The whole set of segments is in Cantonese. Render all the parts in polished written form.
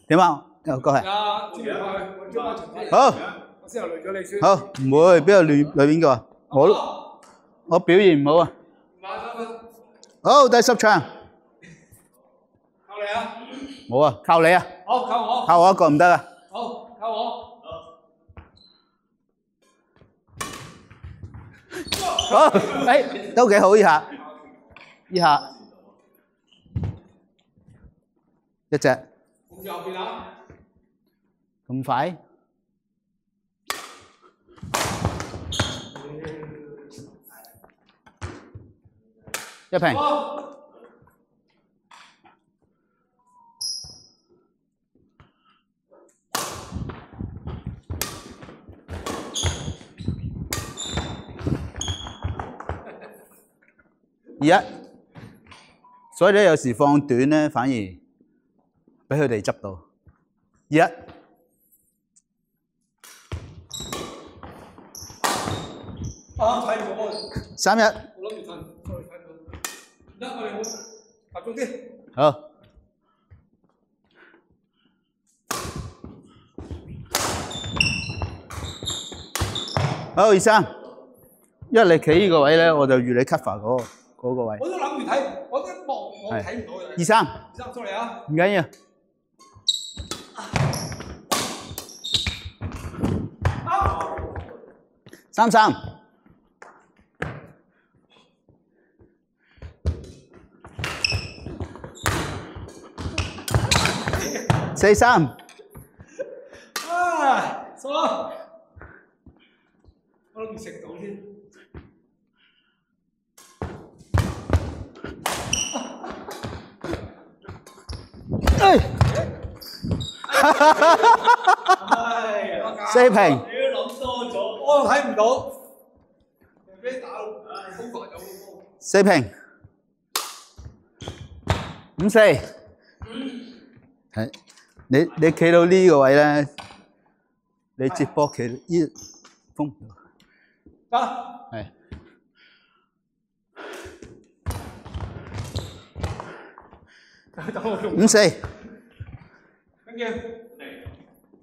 點啊？又過嚟。好。我先又累咗你先。好，唔會，邊度累邊個啊？我表現唔好啊。好，第10場。靠你啊！冇啊，靠你啊。好，靠我。靠我一個唔得啊。好，靠我。好，誒，都幾好呢下。呢下。一隻。咁右邊啊！咁快？一平。2-1，所以咧有時放短咧，反而俾佢哋執到。2-1。啊，睇唔到啊3-1。我諗住睇，再睇到。唔得，我哋好集中啲。好。好，2-3。因為你企呢個位咧，我就預你 cover 嗰個位。我都諗住睇，我一望我睇唔到嘅。2-3。2-3，出嚟啊！唔緊要。3-3。4-3。啊，錯啦！我諗住食到添。4平。你都諗多咗，我睇唔到。俾你打到好快有個波。 4平。5-4。係，你企到呢個位咧，你接波企呢風。得。係。5-4。跟住。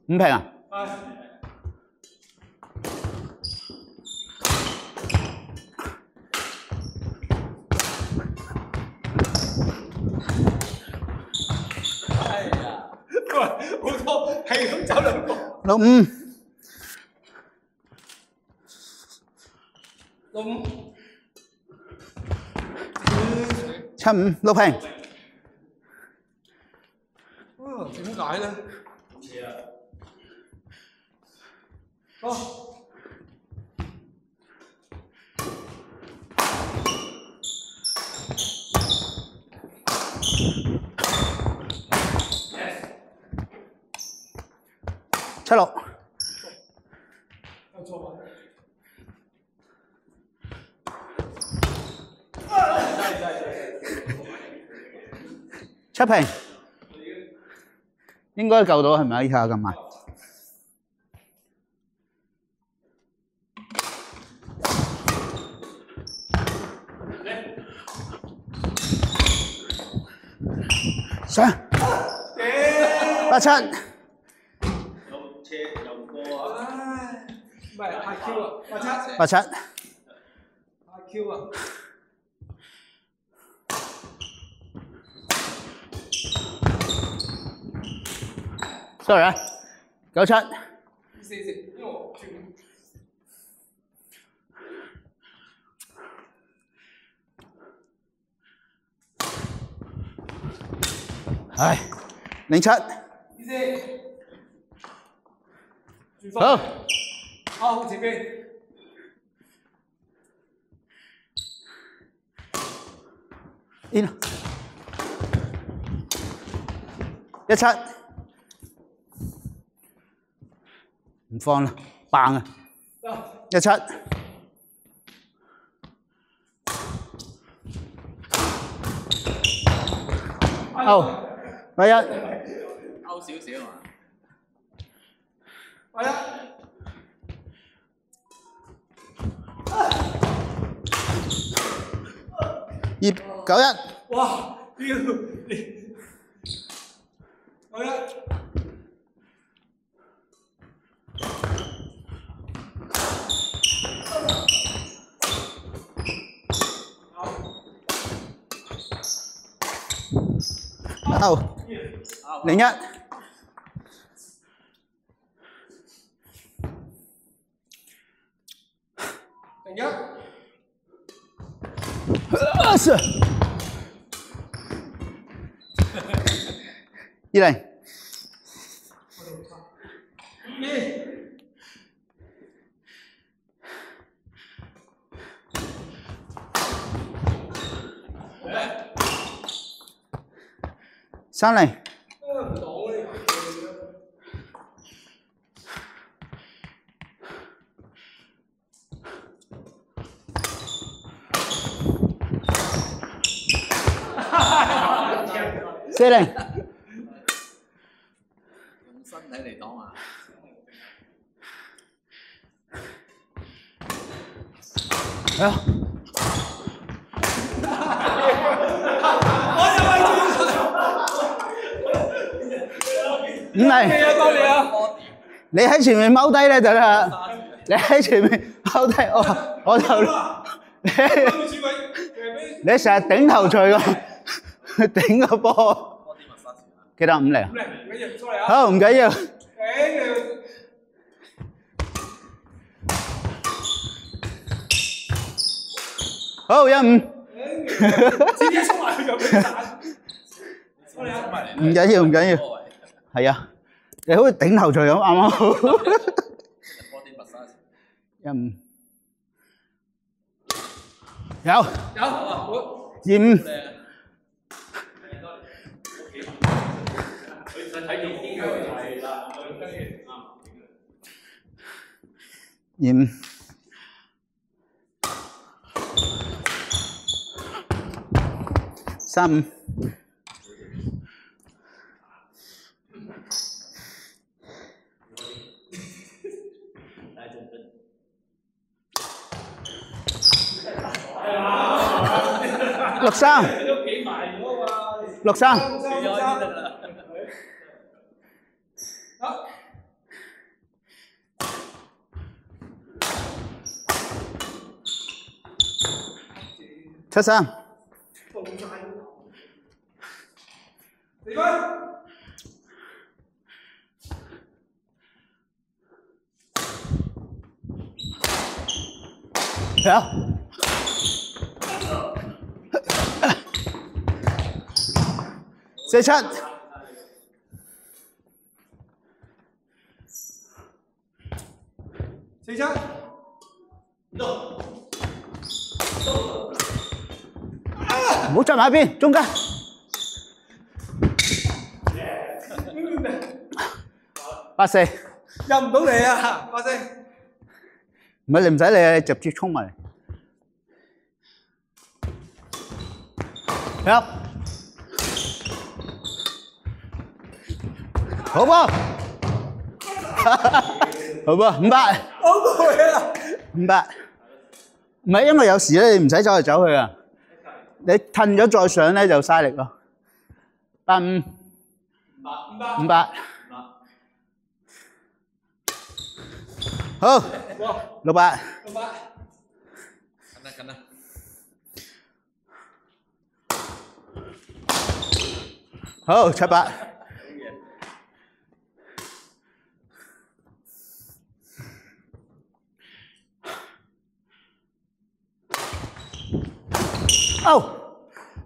5平啊？係。係啊！喂，好多係咁走兩個。6-5。6-5。7-5，6平。啊，點解咧？好似啊。哦。 7-6。有錯嗎？7平。應該夠到係咪？依下咁慢。上。8-7。 唔係太 Q 啊，8-7。8-7。太 Q 啊！sorry 啊，9-7。試，因為我轉。唉，0-7。好。 好，前邊。in。1-7。唔放啦，棒啊！1-7。out。8-1。out 少少啊嘛。8-1。 9-1。哇！屌你！9-1。out 01。是。20。30。40。用身體嚟擋啊！係啊！唔係，你喺前面踎低咧就得啦。你喺前面踎低，我就你成日頂頭錘咁頂個波。幾多50啊？好，唔緊要。好，15。自己衝埋去就俾散。唔緊要，唔緊要。係啊，你好似頂頭錘咁，啱啱好。15。有。25。25。35。63。63。73。有。47。47。唔好執埋一邊，中間。84。入唔到嚟啊，84。唔係你唔使理啊，你直接衝埋嚟。入。好波。好波，500。好過癮啊！500。唔係因為有時咧，你唔使走嚟走去啊。你褪咗再上咧就嘥力咯。85。500。好。600。近啦。好，700。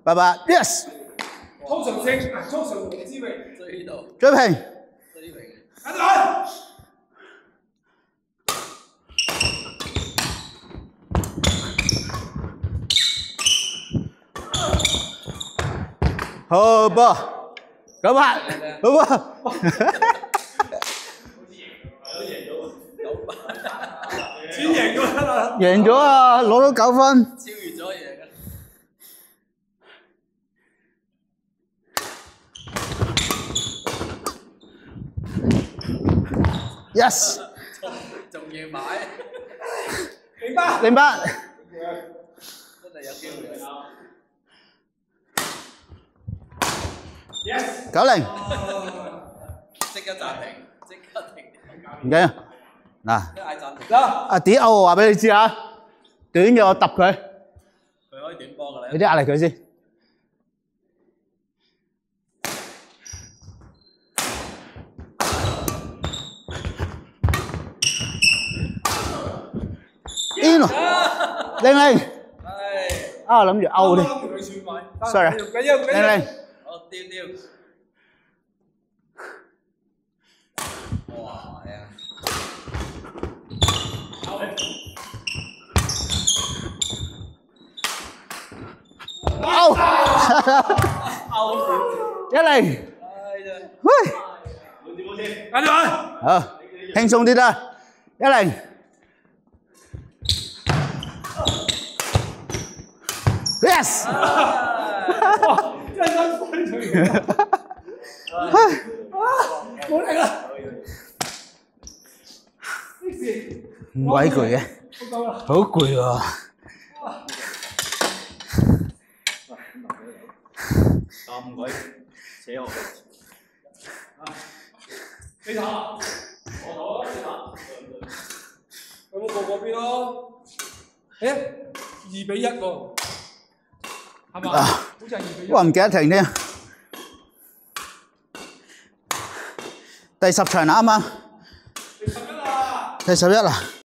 800 ，yes。通常性，通常之榮。追平。等等。好波，900，好波。錢贏咗啦！贏咗啊！攞到9分。超越咗贏啊！Yes。仲要買08。08。真係有機會啊！Yes。90。即刻暫停，即刻停。唔緊要，嗱，阿D我話俾你知啊，短嘅我揼佢。佢可以短波㗎咧。俾啲壓力佢先。邊喎？00。係。啊，諗住勾啲。啱佢算埋。 Sorry。唔緊要，唔緊要。 00。好，丟。哇，係啊。勾。10。喂。跟住嚟。好，輕鬆啲啦。10。Yes。真係辛苦呢場嘢。冇力啦。唔鬼攰嘅，好攰喎。咁鬼扯我。你打，我打，你打。有冇過嗰邊咯？誒，2-1喎，係嘛？好似係2-1。我唔記得停添。第10場啦，啱啱。第11啦。第11啦。